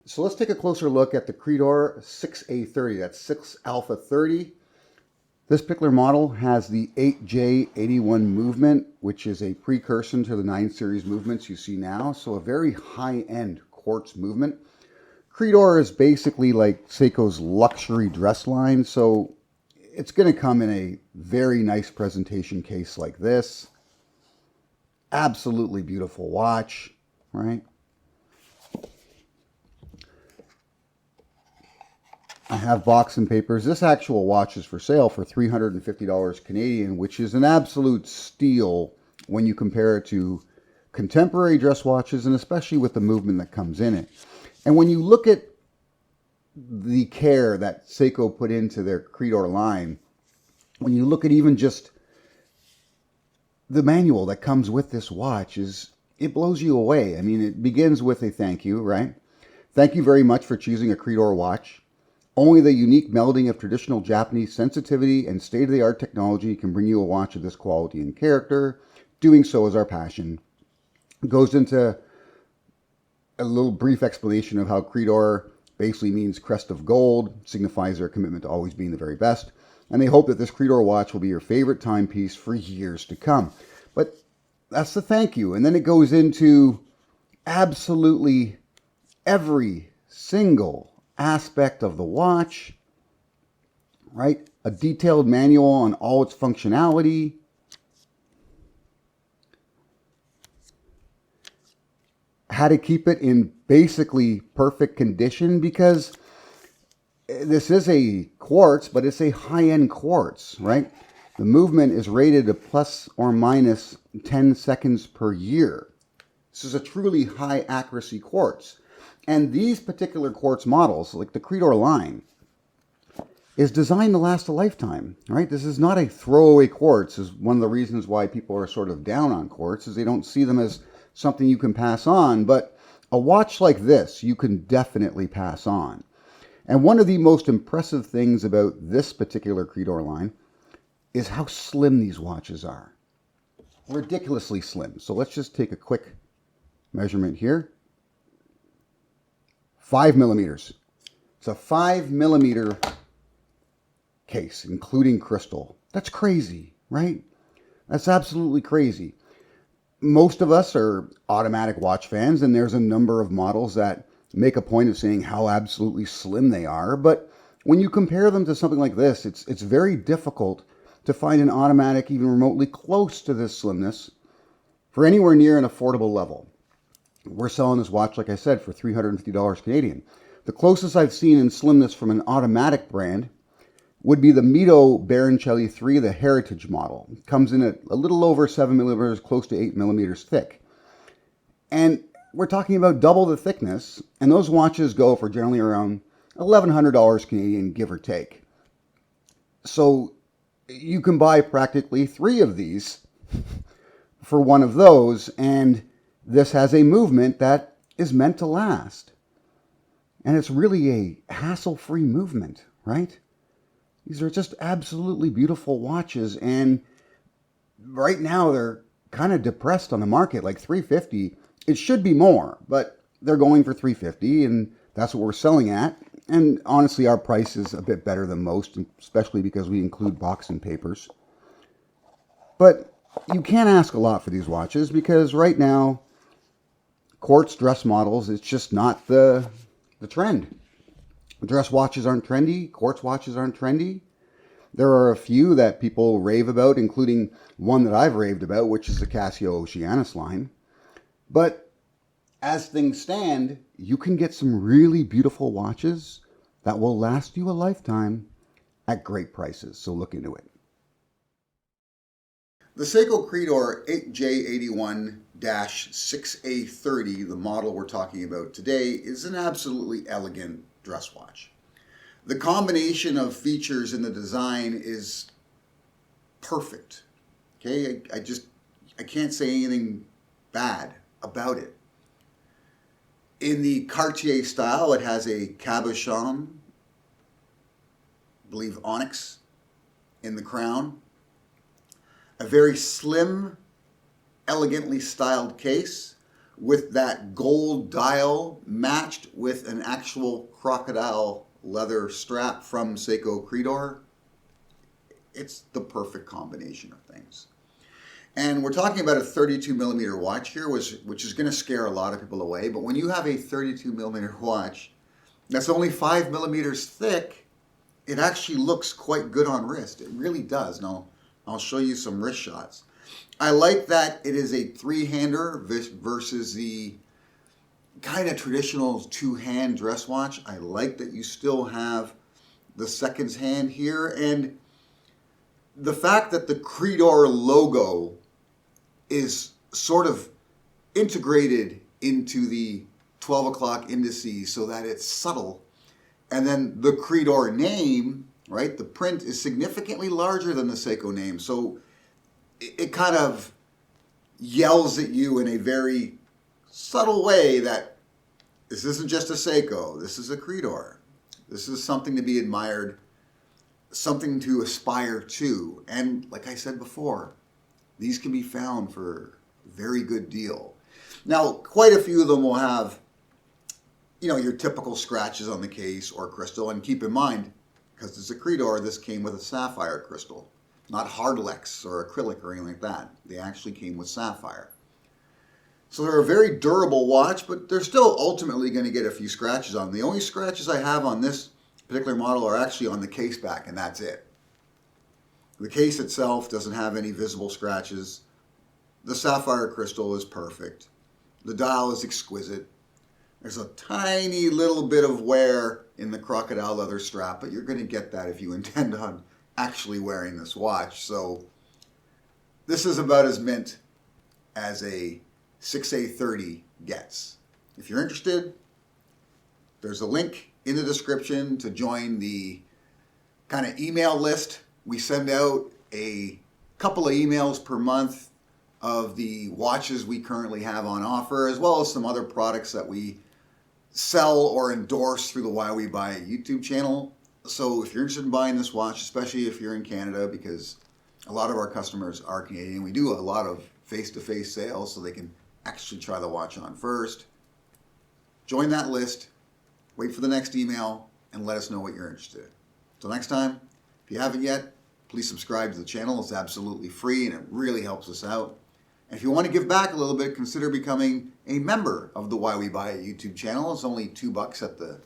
So let's take a closer look at the Credor 6A30. That's 6 Alpha 30. This particular model has the 8J81 movement, which is a precursor to the 9 series movements you see now. So a very high-end quartz movement. Credor is basically like Seiko's luxury dress line. So it's going to come in a very nice presentation case like this. Absolutely beautiful watch, right? I have box and papers. This actual watch is for sale for $350 Canadian, which is an absolute steal when you compare it to contemporary dress watches, and especially with the movement that comes in it. And when you look at the care that Seiko put into their Credor line, when you look at even just the manual that comes with this watch, it blows you away. I mean, it begins with a thank you, right? Thank you very much for choosing a Credor watch. Only the unique melding of traditional Japanese sensitivity and state-of-the-art technology can bring you a watch of this quality and character. Doing so is our passion. It goes into a little brief explanation of how Credor basically means crest of gold, signifies their commitment to always being the very best. And they hope that this Credor watch will be your favorite timepiece for years to come. But that's the thank you. And then it goes into absolutely every single aspect of the watch, right? A detailed manual on all its functionality. How to keep it in basically perfect condition, because this is a quartz, but it's a high-end quartz, right? The movement is rated to plus or minus 10 seconds per year. This is a truly high accuracy quartz. And these particular quartz models, like the Credor line, is designed to last a lifetime, right? This is not a throwaway quartz. Is one of the reasons why people are sort of down on quartz, is they don't see them as something you can pass on. But a watch like this, you can definitely pass on. And one of the most impressive things about this particular Credor line is how slim these watches are. Ridiculously slim. So let's just take a quick measurement here. 5 millimeters. It's a 5 millimeter case, including crystal. That's crazy, right? That's absolutely crazy. Most of us are automatic watch fans, and there's a number of models that make a point of saying how absolutely slim they are. But when you compare them to something like this, it's very difficult to find an automatic even remotely close to this slimness for anywhere near an affordable level. We're selling this watch, like I said, for $350 Canadian. The closest I've seen in slimness from an automatic brand would be the Mito Baroncelli 3, the Heritage model. It comes in at a little over 7 millimeters, close to 8 millimeters thick. And we're talking about double the thickness, and those watches go for generally around $1,100 Canadian, give or take. So you can buy practically 3 of these for one of those, and this has a movement that is meant to last. And it's really a hassle-free movement, right? These are just absolutely beautiful watches, and right now they're kind of depressed on the market, like $350. It should be more, but they're going for $350, and that's what we're selling at. And honestly, our price is a bit better than most, especially because we include box and papers. But you can't ask a lot for these watches, because right now, quartz dress models, it's just not the trend. Dress watches aren't trendy. Quartz watches aren't trendy. There are a few that people rave about, including one that I've raved about, which is the Casio Oceanus line. But as things stand, you can get some really beautiful watches that will last you a lifetime at great prices. So look into it. The Seiko Credor 8J81-6A30, the model we're talking about today, is an absolutely elegant dress watch. The combination of features in the design is perfect. Okay, I can't say anything bad about it. In the Cartier style, it has a cabochon, I believe onyx, in the crown. A very slim, elegantly styled case with that gold dial matched with an actual crocodile leather strap from Seiko Credor. It's the perfect combination of things. And we're talking about a 32 millimeter watch here, which is going to scare a lot of people away. But when you have a 32 millimeter watch that's only 5 millimeters thick, it actually looks quite good on wrist. It really does. Now, I'll show you some wrist shots. I like that it is a three-hander versus the kind of traditional two-hand dress watch. I like that you still have the seconds hand here, and the fact that the Credor logo is sort of integrated into the 12 o'clock indices so that it's subtle. And then the Credor name, right, the print is significantly larger than the Seiko name. So it kind of yells at you in a very subtle way that this isn't just a Seiko, this is a Credor. This is something to be admired, something to aspire to. And like I said before, these can be found for a very good deal. Now, quite a few of them will have, you know, your typical scratches on the case or crystal. And keep in mind, because it's a Credor, this came with a sapphire crystal. Not hardlex or acrylic or anything like that. They actually came with sapphire. So they're a very durable watch, but they're still ultimately going to get a few scratches on them. The only scratches I have on this particular model are actually on the case back, and that's it. The case itself doesn't have any visible scratches. The sapphire crystal is perfect. The dial is exquisite. There's a tiny little bit of wear in the crocodile leather strap, but you're going to get that if you intend on actually wearing this watch. So this is about as mint as a 6A30 gets. If you're interested, there's a link in the description to join the kind of email list. We send out a couple of emails per month of the watches we currently have on offer, as well as some other products that we sell or endorse through the Why We Buy It YouTube channel. So if you're interested in buying this watch, especially if you're in Canada, because a lot of our customers are Canadian, we do a lot of face-to-face sales so they can actually try the watch on first. Join that list, wait for the next email, and let us know what you're interested in. Till next time, if you haven't yet, please subscribe to the channel. It's absolutely free and it really helps us out. And if you want to give back a little bit, consider becoming a member of the Why We Buy It YouTube channel. It's only $2 at the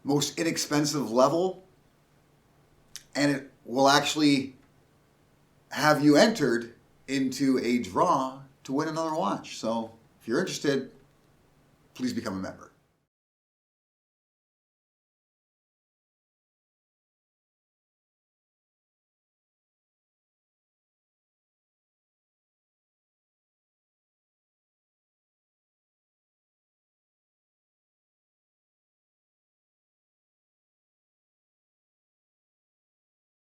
most inexpensive level, and it will actually have you entered into a draw to win another watch. So if you're interested, please become a member.